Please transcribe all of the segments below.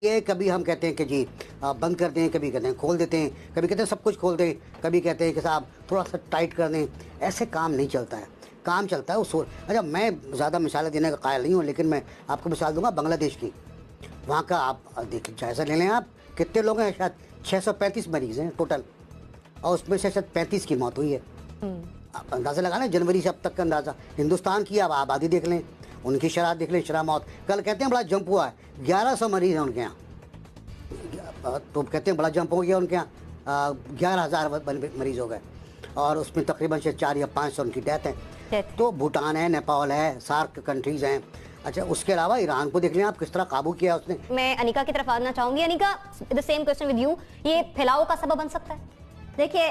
یہ کبھی ہم کہتے ہیں کہ جی بند کر دیں، کبھی کہتے ہیں کھول دیتے ہیں، کبھی کہتے ہیں سب کچھ کھول دیں، کبھی کہتے ہیں کہ صاحب تھوڑا سا ٹائٹ کر دیں. ایسے کام نہیں چلتا ہے. کام چلتا ہے اصول. اچھا میں زیادہ مثالیں دینے کا قائل نہیں ہوں، لیکن میں آپ کو مثال دوں گا بنگلہ دیش کی. وہاں کا آپ دیکھیں، جائزہ لے لیں. آپ کتنے لوگ ہیں؟ شاید 635 مریض ہیں ٹوٹل، اور اس میں سے شاید 35 کی موت ہوئی ہے. آپ اندازہ لگا لیں جنوری سے اب تک کا اندازہ. ہندوستان کی آپ آبادی دیکھ لیں، ان کی شرح دیکھ لیں، شرح موت. کل کہتے ہیں بڑا جمپ ہوا ہے، 1100 مریض ہیں ان کے یہاں. تو کہتے ہیں بڑا جمپ ہو گیا ان کے یہاں، 11,000 مریض ہو گئے، اور اس میں تقریباً 4 یا 500 ان کی ڈیتھ ہے. تو بھوٹان ہے، نیپال ہے، سارک کنٹریز ہیں. اچھا اس کے علاوہ ایران کو دیکھ لیں آپ، کس طرح قابو کیا اس نے. میں انیکا کی طرف آنا چاہوں گی. انیکا، the same question with you. یہ پھیلاؤ کا سبب بن سکتا ہے؟ دیکھیے،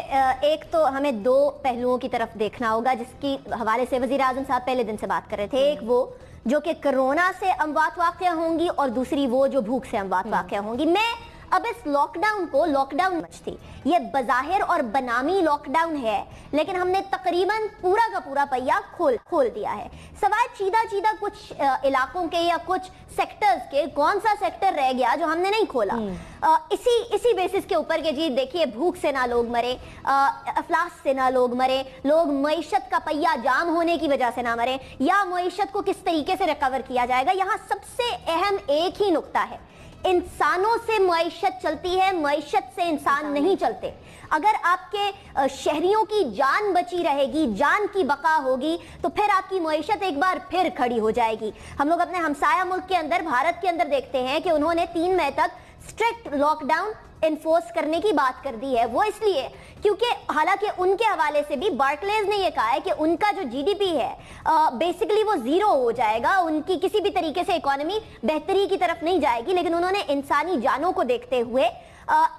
ایک تو ہمیں دو پہلوؤں کی طرف دیکھنا ہوگا جس کی حوالے سے وزیر اعظم صاحب پہلے دن سے بات کر رہے تھے. ایک وہ جو کہ کرونا سے اموات واقع ہوں گی، اور دوسری وہ جو بھوک سے اموات واقع ہوں گی. میں اب اس لاک ڈاؤن کو لاک ڈاؤن سمجھتی. یہ بظاہر اور بنامی لاک ڈاؤن ہے، لیکن ہم نے تقریباً پورا کا پورا پہیا کھول دیا ہے. سوائے چیدہ کچھ علاقوں کے یا کچھ سیکٹرز کے، کون سا سیکٹر رہ گیا جو ہم نے نہیں کھولا؟ اسی بیسس کے اوپر کہ جی دیکھیے، بھوک سے نہ لوگ مرے، افلاس سے نہ لوگ مرے، لوگ معیشت کا پہیا جام ہونے کی وجہ سے نہ مرے، یا معیشت کو کس طریقے سے ریکور کیا جائے گا. یہاں سب سے اہم ایک ہی نقطہ ہے، انسانوں سے معیشت چلتی ہے، معیشت سے انسان نہیں چلتے. اگر آپ کے شہریوں کی جان بچی رہے گی، جان کی بقا ہوگی، تو پھر آپ کی معیشت ایک بار پھر کھڑی ہو جائے گی. ہم لوگ اپنے ہمسایہ ملک کے اندر، بھارت کے اندر دیکھتے ہیں کہ انہوں نے 3 مئی تک اسٹرکٹ لاک ڈاؤن انفورس کرنے کی بات کر دی ہے. وہ اس لیے کیونکہ حالانکہ ان کے حوالے سے بھی بارکلیز نے یہ کہا ہے کہ ان کا جو جی ڈی پی ہے بیسیکلی وہ 0 ہو جائے گا، ان کی کسی بھی طریقے سے اکانومی بہتری کی طرف نہیں جائے گی. لیکن انہوں نے انسانی جانوں کو دیکھتے ہوئے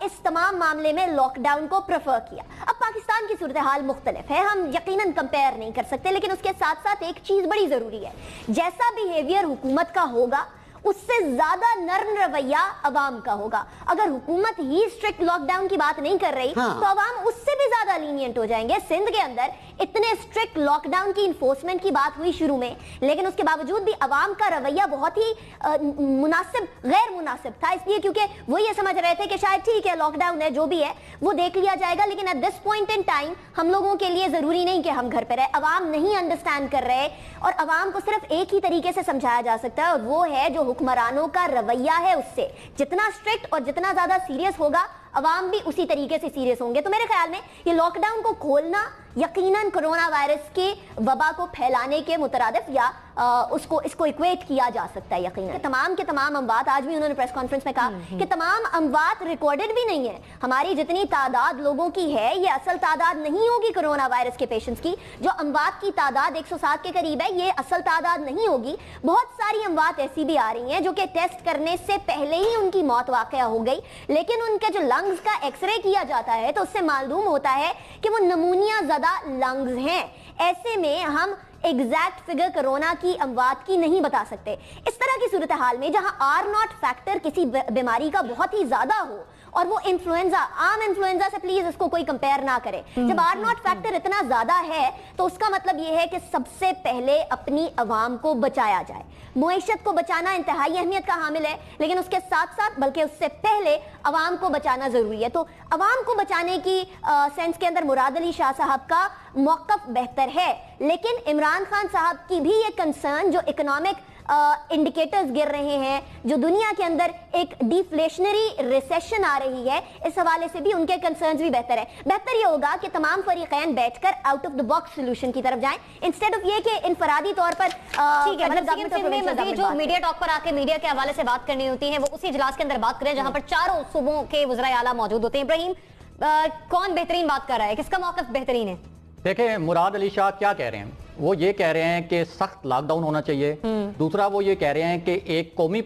اس تمام معاملے میں لاک ڈاؤن کو پریفر کیا. اب پاکستان کی صورتحال مختلف ہے، ہم یقیناً کمپیئر نہیں کر سکتے، لیکن اس کے ساتھ ساتھ ایک چیز بڑی ضروری ہے. جیسا بیہیویئر حکومت کا ہوگا، اس سے زیادہ نرم رویہ عوام کا ہوگا. اگر حکومت ہی اسٹرکٹ لاک ڈاؤن کی بات نہیں کر رہی تو عوام اس سے بھی زیادہ لینینٹ ہو جائیں گے. سندھ کے اندر اتنے اسٹرکٹ لاک ڈاؤن کی انفورسمنٹ کی بات ہوئی شروع میں، لیکن اس کے باوجود بھی عوام کا رویہ بہت ہی غیر مناسب تھا. اس لیے کیونکہ وہ یہ سمجھ رہے تھے کہ شاید ٹھیک ہے، لاک ڈاؤن ہے، جو بھی ہے وہ دیکھ لیا جائے گا. لیکن at this point in time ہم لوگوں کے لیے ضروری نہیں کہ ہم گھر پہ رہے. عوام نہیں انڈرسٹینڈ کر رہے، اور عوام کو صرف ایک ہی طریقے سے سمجھایا جا سکتا ہے، اور وہ ہے جو حکمرانوں کا رویہ ہے. اس سے جتنا اسٹرکٹ اور جتنا زیادہ سیریس ہوگا، عوام بھی اسی طریقے سے سیریس ہوں گے. تو میرے خیال میں یہ لاک ڈاؤن کو کھولنا یقیناً کرونا وائرس کی وبا کو پھیلانے کے مترادف یا اس کو ایکویٹ کیا جا سکتا ہے. یقیناً تمام کے تمام اموات، آج بھی انہوں نے پریس کانفرنس میں کہا کہ تمام اموات ریکارڈڈ بھی نہیں ہیں. ہماری جتنی تعداد لوگوں کی ہے، یہ اصل تعداد نہیں ہوگی کرونا وائرس کے پیشنٹس کی. جو اموات کی تعداد 107 کے قریب ہے، یہ اصل تعداد نہیں ہوگی. بہت ساری اموات ایسی بھی آ رہی ہیں جو کہ ٹیسٹ کرنے سے پہلے ہی ان کی موت واقع ہو گئی، لیکن ان کے جو لنگز کا ایکس رے کیا جاتا ہے تو اس سے معلوم ہوتا ہے کہ وہ نمونیا زدہ لنگز ہیں. ایسے میں ہم ایگزیکٹ فگر کرونا کی اموات کی نہیں بتا سکتے. اس طرح کی صورتحال میں جہاں R0 فیکٹر کسی بیماری کا بہت ہی زیادہ ہو، اور وہ انفلوئنزا، عام انفلوئنزا سے پلیز اس کو کوئی کمپیئر نہ کرے. جب R0 فیکٹر اتنا زیادہ ہے تو اس کا مطلب یہ ہے کہ سب سے پہلے اپنی عوام کو بچایا جائے. معیشت کو بچانا انتہائی اہمیت کا حامل ہے، لیکن اس کے ساتھ ساتھ بلکہ اس سے پہلے عوام کو بچانا ضروری ہے. تو عوام کو بچانے کی سینس کے اندر مراد علی شاہ صاحب کا موقف بہتر ہے، لیکن عمران خان صاحب کی بھی یہ کنسرن، جو اکنامک انڈیکیٹرز گر رہے ہیں، جو دنیا کے اندر ایک ڈیفلیشنری ریسیشن آ رہی ہے، اس حوالے سے بھی ان کے کنسرنز بھی بہتر ہے. بہتر یہ ہوگا کہ تمام فریقین بیٹھ کر out of the box solution کی طرف جائیں، انسٹیڈ آف یہ کہ انفرادی طور پر مزید جو میڈیا ٹاک پر آ کے میڈیا کے حوالے سے بات کرنی ہوتی ہے، وہ اسی اجلاس کے اندر بات کریں جہاں پر چاروں صوبوں کے وزرائے اعلیٰ موجود ہوتے ہیں. ابراہیم، کون بہترین بات کر رہا ہے؟ کس کا موقف بہترین ہے؟ دیکھیں، مراد علی شاہ کیا کہہ رہے ہیں؟ وہ یہ کہہ رہے ہیں کہ سخت لاک ڈاؤن ہونا چاہیے. دوسرا وہ یہ کہہ رہے ہیں کہ ایک قومی